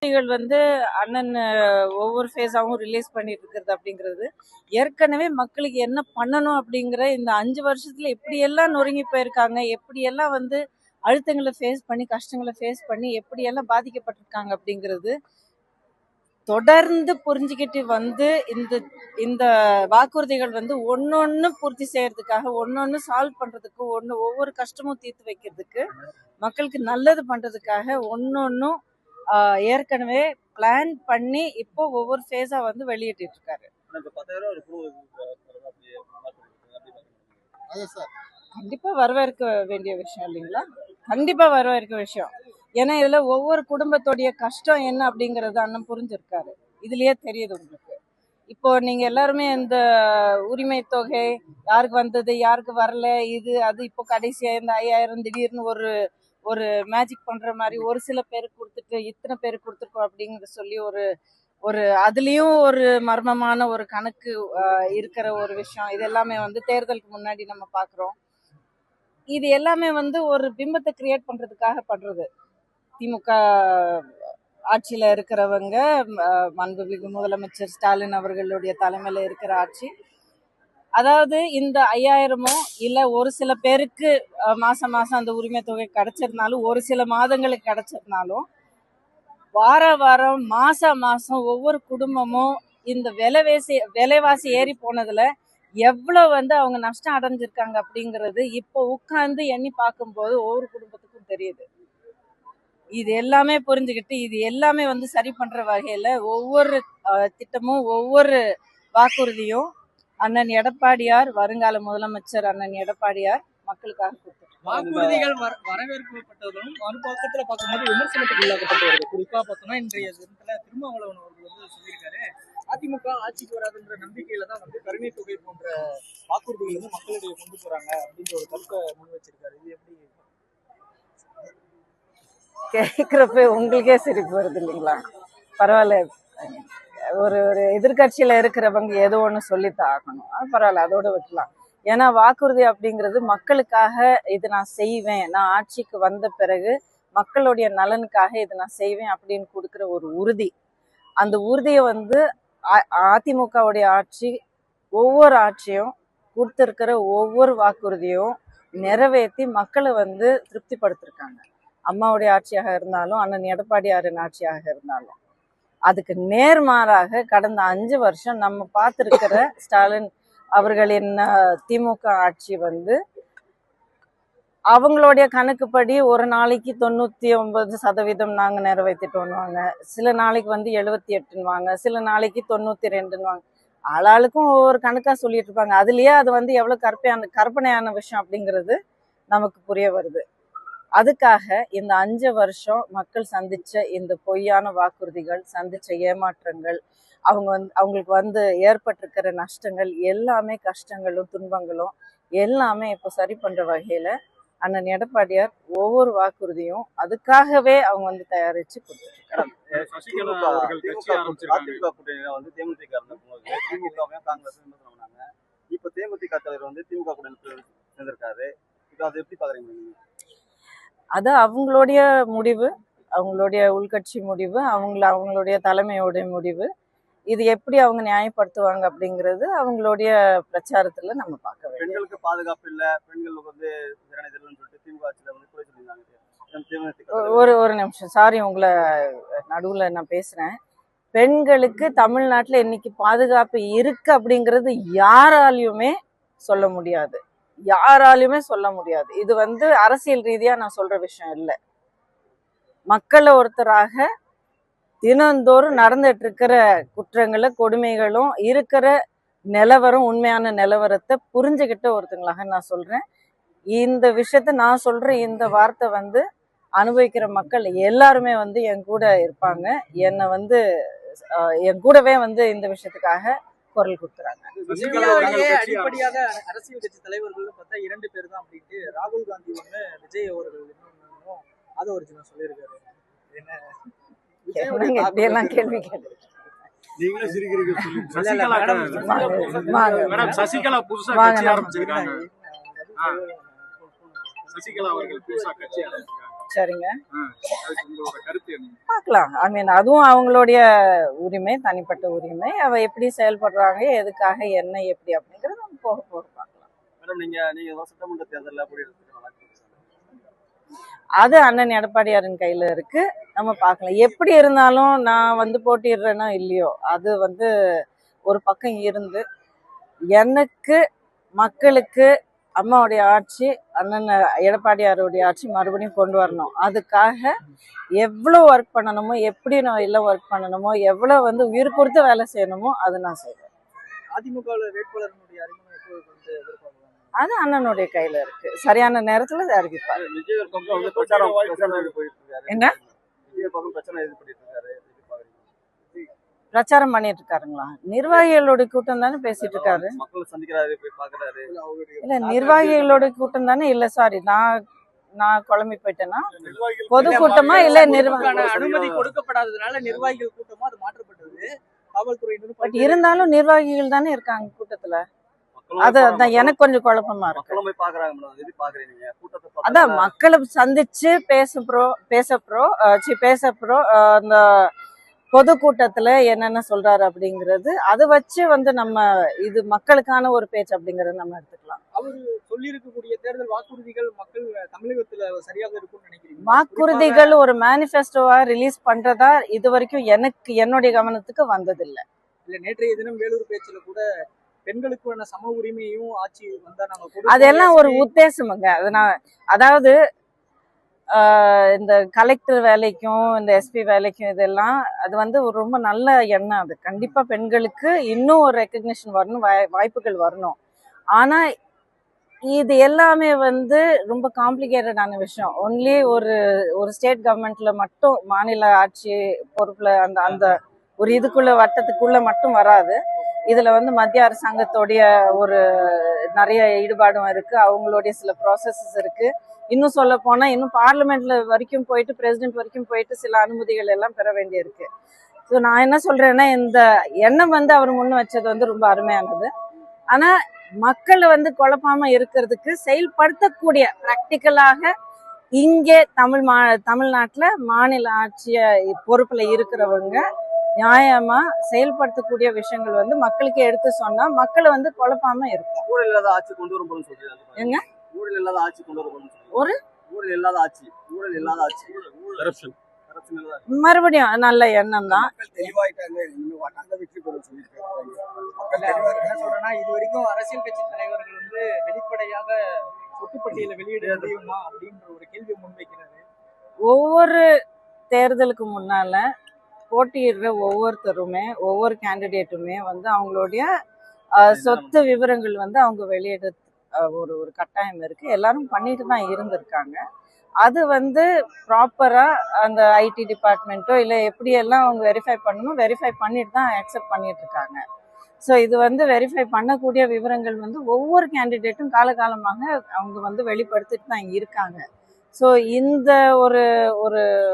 வந்து அண்ணன் ஒவ்வொரு ஃபேஸாகவும் ரிலீஸ் பண்ணிட்டு இருக்கிறது அப்படிங்கிறது ஏற்கனவே மக்களுக்கு என்ன பண்ணணும் அப்படிங்கிற இந்த 5 வருஷத்துல எப்படியெல்லாம் நொறுங்கி போயிருக்காங்க, எப்படியெல்லாம் வந்து அழுத்தங்களை ஃபேஸ் பண்ணி, கஷ்டங்களை ஃபேஸ் பண்ணி, எப்படியெல்லாம் பாதிக்கப்பட்டிருக்காங்க அப்படிங்கிறது தொடர்ந்து புரிஞ்சுக்கிட்டு வந்து இந்த இந்த வாக்குறுதிகள் வந்து ஒன்னொன்னு பூர்த்தி செய்யறதுக்காக, ஒன்னொன்னு சால்வ் பண்றதுக்கு, ஒவ்வொரு கஷ்டமும் தீர்த்து வைக்கிறதுக்கு, மக்களுக்கு நல்லது பண்றதுக்காக ஒன்னொன்னும் ஏற்கனவே பிளான் பண்ணி இப்போ ஒவ்வொரு ஃபேஸா வந்து வெளியிட்டு இருக்காரு. கண்டிப்பா வரவேற்க வேண்டிய விஷயம் இல்லைங்களா? கண்டிப்பா வரவேற்க விஷயம். ஏன்னா இதுல ஒவ்வொரு குடும்பத்தோடைய கஷ்டம் என்ன அப்படிங்கறது அண்ணன் புரிஞ்சிருக்காரு. இதுலயே தெரியுது உங்களுக்கு. இப்போ நீங்க எல்லாருமே இந்த உரிமை தொகை யாருக்கு வந்தது, யாருக்கு வரல, இது அது இப்போ கடைசியா இந்த 5000 திடீர்னு ஒரு மேஜிக் பண்ற மாதிரி ஒரு சில பேருக்கு கொடுத்துட்டு இத்தனை பேருக்கு கொடுத்துருக்கோம் அப்படிங்கிற சொல்லி ஒரு அதுலயும் ஒரு மர்மமான ஒரு கணக்கு இருக்கிற ஒரு விஷயம். இது எல்லாமே வந்து தேர்தலுக்கு முன்னாடி நம்ம பாக்குறோம். இது எல்லாமே வந்து ஒரு பிம்பத்தை கிரியேட் பண்றதுக்காக பண்றது. திமுக ஆட்சியில இருக்கிறவங்க, மாண்புமிகு முதலமைச்சர் ஸ்டாலின் அவர்களுடைய தலைமையில இருக்கிற ஆட்சி, அதாவது இந்த 5000மோ இல்ல ஒரு சில பேருக்கு மாசம் மாசம் அந்த உரிமை தொகை கிடைச்சிருந்தாலும், ஒரு சில மாதங்களுக்கு கிடைச்சிருந்தாலும், வாரம் மாசம் ஒவ்வொரு குடும்பமும் இந்த விலைவாசி ஏறி போனதுல எவ்வளவு வந்து அவங்க நஷ்டம் அடைஞ்சிருக்காங்க அப்படிங்கிறது இப்போ உட்கார்ந்து எண்ணி பார்க்கும்போது ஒவ்வொரு குடும்பத்துக்கும் தெரியுது. இது எல்லாமே புரிஞ்சுக்கிட்டு இது எல்லாமே வந்து சரி பண்ற வகையில ஒவ்வொரு திட்டமும், ஒவ்வொரு வாக்குறுதியும் அண்ணன் எடப்பாடியார், வருங்கால முதலமைச்சர் அண்ணன் எடப்பாடியார் மக்களுக்காக கொடுத்தார். வாக்குறுதிகள் வரவேற்கப்பட்டதும் மறுபக்கத்துல பார்க்கும்போது விமர்சனத்துக்கு உள்ளாக்கப்பட்டு வருது. குறிப்பா பார்த்தோம்னா இன்றைய தினத்துல திருமாவளவன் அவர்கள் வந்து சொல்லியிருக்காரு, அதிமுக ஆட்சிக்கு வராதுன்ற நம்பிக்கையில தான் வந்து கருணை தொகை போன்ற வாக்குறுதிகள் வந்து மக்களிடையே கொண்டு போறாங்க அப்படின்ற ஒரு கருத்தை முன் வச்சிருக்காரு. இது எப்படி கேட்கிறப்ப உங்களுக்கே சிரிப்பு வருது இல்லைங்களா? பரவாயில்ல, ஒரு எதிர்கட்சியில இருக்கிறவங்க ஏதோ ஒண்ணு சொல்லித்தான் ஆகணும். பரவாயில்ல, அதோட விட்டுலாம். ஏன்னா வாக்குறுதி அப்படிங்கிறது மக்களுக்காக இது நான் செய்வேன், நான் ஆட்சிக்கு வந்த பிறகு மக்களுடைய நலனுக்காக இது நான் செய்வேன் அப்படின்னு கொடுக்குற ஒரு உறுதி. அந்த உறுதியை வந்து அதிமுகவுடைய ஆட்சி ஒவ்வொரு ஆட்சியும் கொடுத்துருக்கிற ஒவ்வொரு வாக்குறுதியும் நிறைவேற்றி மக்களை வந்து திருப்திப்படுத்திருக்காங்க. அம்மாவுடைய ஆட்சியாக இருந்தாலும், அண்ணன் எடப்பாடியாரின் ஆட்சியாக இருந்தாலும். அதுக்கு நேர்மாறாக கடந்த 5 வருஷம் நம்ம பார்த்திருக்கிற ஸ்டாலின் அவர்களின் திமுக ஆட்சி வந்து அவங்களுடைய கணக்குப்படி ஒரு நாளைக்கு 99% நாங்க நிறைவேற்றிட்டோம்னுவாங்க, சில நாளைக்கு வந்து 78ன்னுவாங்க, சில நாளைக்கு 92ன்னுவாங்க. ஆளாளுக்கும் ஒவ்வொரு கணக்கா சொல்லிட்டு இருப்பாங்க. அதுலயே அது வந்து எவ்வளவு கற்பனையான விஷயம் அப்படிங்கிறது நமக்கு புரிய வருது. அதுக்காக இந்த 5 வருஷம் மக்கள் சந்திச்ச இந்த பொய்யான வாக்குறுதிகள், சந்திச்ச ஏமாற்றங்கள், அவங்களுக்கு வந்து ஏற்பட்டிருக்கிற நஷ்டங்கள் எல்லாமே, கஷ்டங்களும் துன்பங்களும் எல்லாமே இப்போ சரி பண்ற வகையில அண்ணன் எடப்பாடியார் ஒவ்வொரு வாக்குறுதியும் அதுக்காகவே அவங்க வந்து தயாரிச்சு கொடுத்துருக்காங்க. இப்ப தேமுதிக தலைவர் வந்து திமுக கூட சேர்ந்திருக்காரு. அதை எப்படி பாக்குறீங்க? அது அவங்களுடைய முடிவு, அவங்களுடைய உள்கட்சி முடிவு, அவங்களுடைய தலைமையோடைய முடிவு. இது எப்படி அவங்க நியாயப்படுத்துவாங்க அப்படிங்கிறது அவங்களுடைய பிரச்சாரத்துல நம்ம பார்க்க வேண்டும். பெண்களுக்கு பாதுகாப்பு இல்ல, பெண்களுக்கு வந்து சொல்லிட்டு திமுக ஆட்சியில வந்து குறை சொல்லியிருந்தாங்க. ஒரு நிமிஷம், சாரி, உங்களை நடுவுல நான் பேசுறேன். பெண்களுக்கு தமிழ்நாட்டுல இன்னைக்கு பாதுகாப்பு இருக்கு அப்படிங்கிறது யாராலையுமே சொல்ல முடியாது, யாராலையுமே சொல்ல முடியாது. இது வந்து அரசியல் ரீதியா நான் சொல்ற விஷயம் இல்லை. மக்களை ஒருத்தராக தினந்தோறும் நடந்துட்டு இருக்கிற குற்றங்களும் கொடுமைகளும் இருக்கிற நிலவரம், உண்மையான நிலவரத்தை புரிஞ்சுக்கிட்ட ஒருத்தங்களாக நான் சொல்றேன். இந்த விஷயத்த நான் சொல்றேன், இந்த வார்த்தை வந்து அனுபவிக்கிற மக்கள் எல்லாருமே வந்து என் கூட இருப்பாங்க. என்னை வந்து என் கூடவே வந்து இந்த விஷயத்துக்காக குரல் கொடுக்குறாங்க. அடிப்படையாக அரசியல் கட்சி தலைவர்கள் பார்த்தா 2 பேர் தான் அப்படின்ட்டு ராகுல் காந்தி ஒண்ணு, விஜய் அவர்கள் இன்னொன்னும் அதை ஒரு சின்ன சொல்லியிருக்காரு. இப்படியெல்லாம் கேள்வி கேட்டு சசிகலா புதுசா கட்சி ஆரம்பிச்சிருக்காங்க. சசிகலா அவர்கள் புதுசா கட்சி ஆரம்பிச்சிருக்காங்க. சரிங்க, அதுக்கு உங்களோட கருத்து என்ன? பார்க்கலாம். ஐ மீன் அதுவும் அவங்களுடைய உரிமை, தனிப்பட்ட உரிமை. அவ எப்படி செயல்படுறாங்க, எதுக்காக, என்ன, எப்படி அப்படிங்கறது நம்ம போக போக பார்க்கலாம். மேடம் நீங்க சட்டமன்ற தேர்தலில் போட்டியிடுறதுக்கு நல்லா இருக்கு. அது அண்ணன் எடப்பாடியாரின் கையில இருக்கு. நம்ம பார்க்கலாம். எப்படி இருந்தாலும் நான் வந்து போட்டிடுறேனோ இல்லையோ, அது வந்து ஒரு பக்கம் இருந்து எனக்கு மக்களுக்கு அம்மாவுடைய ஆட்சி, அண்ணன் எடப்பாடியாருடைய ஆட்சி மறுபடியும் கொண்டு வரணும். அதுக்காக எவ்வளோ ஒர்க் பண்ணணுமோ, எப்படி நான் எல்லாம் ஒர்க் பண்ணணுமோ, எவ்வளோ வந்து உயிர் கொடுத்து வேலை செய்யணுமோ அது நான் செய்வேன். அதிமுக வேட்பாளர்களுடைய அறிமுகம் எப்போது வந்து எதிர்பார்க்கலாம்? அது அண்ணனுடைய கையில இருக்கு. சரியான நேரத்துல அறிவிப்பார். விஜய் ஒரு பக்கம் வந்து பிரச்சாரம் போயிட்டு இருக்காரு. என்ன விஜய் பக்கம் பிரச்சனை இது பண்ணிட்டு இருக்காரு. பிரச்சாரம் பண்ணிட்டு இருக்காருங்களா? நிர்வாகிகளோட கூட்டம் தானே பேசிட்டு இருக்காரு. மக்களை சந்திக்கிறாரு, போய் பாக்குறாரு. இல்ல நிர்வாகிகளோட கூட்டம் தானே. இல்ல சாரி, நான் குழம்பி போயிட்டேன்னா பொதுக்கூட்டமா இல்ல நிர்வாக அனுமதி கொடுக்கப்படாததுனால நிர்வாகிகள் கூட்டமா அது மாற்றப்பட்டது. பட் இருந்தாலும் நிர்வாகிகள் தானே இருக்காங்க கூட்டத்துல. அதான் எனக்கு கொஞ்சம் குழப்பமா இருக்கு. மக்களும் போய் பாக்குறாங்க மேடம். எது பாக்குறீங்க கூட்டத்தை? அதான் மக்களை சந்திச்சு பேசப்போ அந்த பொதுக்கூட்டத்துல என்னென்ன சொல்றாரு அப்படிங்கிறது அதை வச்சு வந்து நம்ம இது மக்களுக்கான ஒரு பேச்சு அப்படிங்கறத நம்ம எடுத்துக்கலாம். அவரு சொல்லி இருக்கக்கூடிய தேர்தல் வாக்குறுதிகள் மக்கள் தமிழகத்துல சரியாக இருக்கும்னு நினைக்கிறீங்க? வாக்குறுதிகள் ஒரு மேனிஃபெஸ்டோவா ரிலீஸ் பண்றதா இது வரைக்கும் என்னுடைய கவனத்துக்கு வந்ததில்லை. இல்ல நேற்றைய தினம் வேலூர் பேச்சுல கூட பெண்களுக்கான சம உரிமையும் ஆட்சி வந்தா நாங்க அதெல்லாம் ஒரு உத்தேசமுங்க. அதாவது இந்த கலெக்டர் வேலைக்கும் இந்த எஸ்பி வேலைக்கும் இதெல்லாம் அது வந்து ஒரு ரொம்ப நல்ல எண்ணம். அது கண்டிப்பா பெண்களுக்கு இன்னும் ஒரு ரெக்கக்னிஷன் வரணும், வாய்ப்புகள் வரணும். ஆனா இது எல்லாமே வந்து ரொம்ப காம்ப்ளிகேட்டடான விஷயம். ஒன்லி ஒரு ஸ்டேட் கவர்மெண்ட்ல மட்டும், மாநில ஆட்சி பொறுப்புல அந்த ஒரு இதுக்குள்ள வட்டத்துக்குள்ள மட்டும் வராது. இதுல வந்து மத்திய அரசாங்கத்தோடைய ஒரு நிறைய ஈடுபாடும் இருக்கு, அவங்களுடைய சில ப்ராசஸஸ் இருக்கு. இன்னும் சொல்ல போனா இன்னும் பார்லிமெண்ட்ல வரைக்கும் போயிட்டு பிரசிடென்ட் வரைக்கும் போயிட்டு சில அனுமதிகள் எல்லாம் பெற வேண்டியிருக்கு. ஸோ நான் என்ன சொல்றேன்னா, இந்த எண்ணம் வந்து அவர் முன் வச்சது வந்து ரொம்ப அருமையானது. ஆனா மக்களை வந்து குழப்பாம இருக்கிறதுக்கு செயல்படுத்தக்கூடிய பிராக்டிக்கலாக இங்கே தமிழ்நாட்டுல மாநில ஆட்சிய பொறுப்புல இருக்கிறவங்க நியாயமா செயல்படுத்தக்கூடிய விஷயங்கள் வந்து மக்களுக்கு எடுத்து சொன்னா மக்களை வந்து குழப்பாம இருக்கும். ஊழல் இல்லாத ஆட்சி கொண்டு வரும்போது சொல்றீங்க. எங்க ஊழல் இல்லாத ஆட்சி கொண்டு வரும்போது ஒரு ஊழல் இல்லாத ஆட்சி கரப்ஷன் மறுபடியும் நல்ல எண்ணம் தான். என்ன சொல்றேன்னா, இது வரைக்கும் அரசியல் கட்சி தலைவர்கள் வந்து வெளிப்படையாக சொத்துப்பட்டியலை வெளியிட முடியுமா அப்படின்ற ஒரு கேள்வி முன்வைக்கிறாரு. ஒவ்வொரு தேர்தலுக்கு முன்னால போட்டியிடுற ஒவ்வொருத்தருமே ஒவ்வொரு கேண்டிடேட்டுமே வந்து அவங்களுடைய சொத்து விவரங்கள் வந்து அவங்க வெளியிட ஒரு கட்டாயம் இருக்கு. எல்லாரும் பண்ணிட்டு தான் இருந்திருக்காங்க. அது வந்து ப்ராப்பரா அந்த ஐடி டிபார்ட்மெண்ட்டோ இல்லை எப்படியெல்லாம் அவங்க வெரிஃபை பண்ணணும், வெரிஃபை பண்ணிட்டு தான் அக்செப்ட் பண்ணிட்டு இருக்காங்க. ஸோ இது வந்து வெரிஃபை பண்ணக்கூடிய விவரங்கள் வந்து ஒவ்வொரு கேண்டிடேட்டும் காலகாலமாக அவங்க வந்து வெளிப்படுத்திட்டு தான் இருக்காங்க. ஸோ இந்த ஒரு